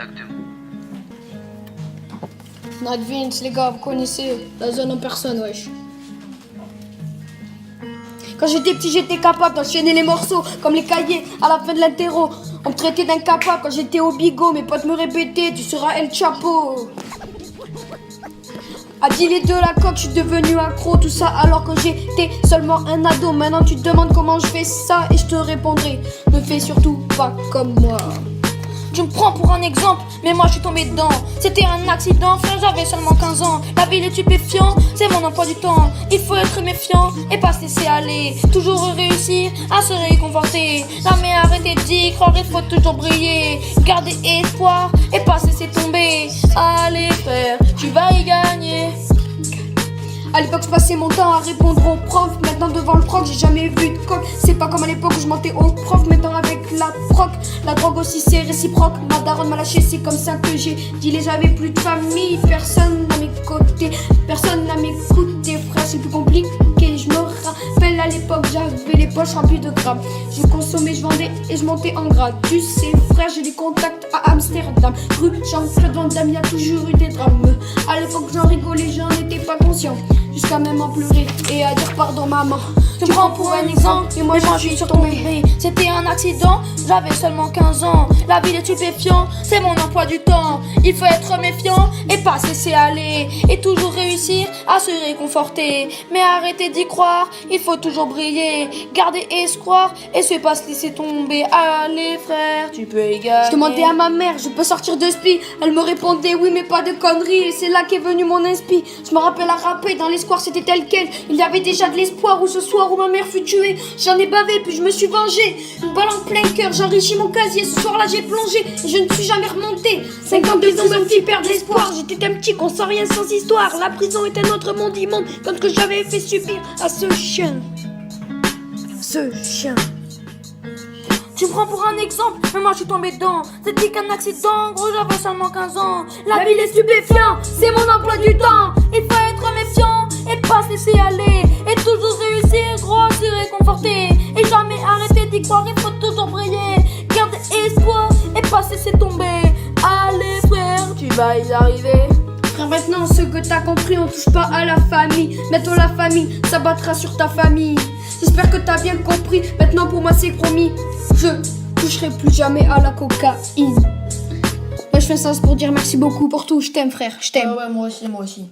Exactement. Night Vince, les gars, vous connaissez la zone en personne, wesh. Quand j'étais petit, j'étais capable d'enchaîner les morceaux comme les cahiers à la fin de l'interro. On me traitait d'incapable quand j'étais au bigot. Mes potes me répétaient, tu seras El Chapo. A dit les deux la coque, je suis devenu accro. Tout ça alors que j'étais seulement un ado. Maintenant tu te demandes comment je fais ça et je te répondrai, ne fais surtout pas comme moi. Tu me prends pour un exemple, mais moi je suis tombé dedans. C'était un accident, frère, j'avais seulement 15 ans. La vie est stupéfiant, c'est mon emploi du temps. Il faut être méfiant et pas se laisser aller. Toujours réussir à se réconforter. La mais arrêtez d'y croire, il faut toujours briller. Garder espoir et pas se laisser tomber. Allez frère, tu vas y gagner. À l'époque, je passais mon temps à répondre aux profs. Maintenant, devant le proc, j'ai jamais vu de coq. C'est pas comme à l'époque où je mentais aux profs. Maintenant, avec la proc, la drogue aussi, c'est réciproque. Ma daronne m'a lâché, c'est comme ça que j'ai dit. J'avais plus de famille, personne à mes côtés. Personne à m'écouter, frère, c'est plus compliqué. Je me rappelle à l'époque, j'avais les poches remplies de grammes. Je consommais, je vendais et je montais en grade. Tu sais, frère, j'ai des contacts à Amsterdam. Rue Jean-Claude Van Damme, y a toujours eu des drames. À l'époque, j'en rigolais, j'en étais pas conscient. Jusqu'à même en pleurer et à dire pardon maman. Tu me prends pour un exemple, et moi je suis tombée. C'était un accident, j'avais seulement 15 ans. La vie est stupéfiant, c'est mon emploi du temps. Il faut être méfiant et pas se laisser aller. Et toujours réussir à se réconforter. Mais arrêtez d'y croire, il faut toujours briller. Garder espoir et se pas se laisser tomber. Allez frère, tu peux y gagner. Je demandais à ma mère, je peux sortir de spi. Elle me répondait oui mais pas de conneries. Et c'est là qu'est venu mon inspi. Je me rappelle à rapper dans l'espoir, c'était tel quel. Il y avait déjà de l'espoir où ce soir où ma mère fut tuée. J'en ai bavé puis je me suis vengé. Une balle en plein cœur, j'enrichis mon casier. Ce soir là j'ai plongé et je ne suis jamais remonté. 52 ans me fit perdre l'espoir. J'étais un petit qu'on sent rien sans histoire. La prison est un autre monde immonde comme ce que j'avais fait subir à ce chien. Ce chien. Tu me prends pour un exemple, mais moi je suis tombé dedans. C'était qu'un accident, gros j'avais seulement 15 ans. La vie est stupéfiant, c'est mon emploi du temps. Il faut être méfiant et pas se laisser aller. Et toujours réussir, gros se réconforter. Et jamais arrêter d'y croire, il faut toujours briller. Garder espoir et pas se laisser tomber. Allez frère, tu vas y arriver. Frère, maintenant ce que t'as compris, on touche pas à la famille. Mettons la famille, ça battra sur ta famille. J'espère que t'as bien compris, maintenant pour moi c'est promis. Je toucherai plus jamais à la cocaïne. Ouais, je fais ça pour dire merci beaucoup pour tout, je t'aime frère, je t'aime. Ouais, moi aussi.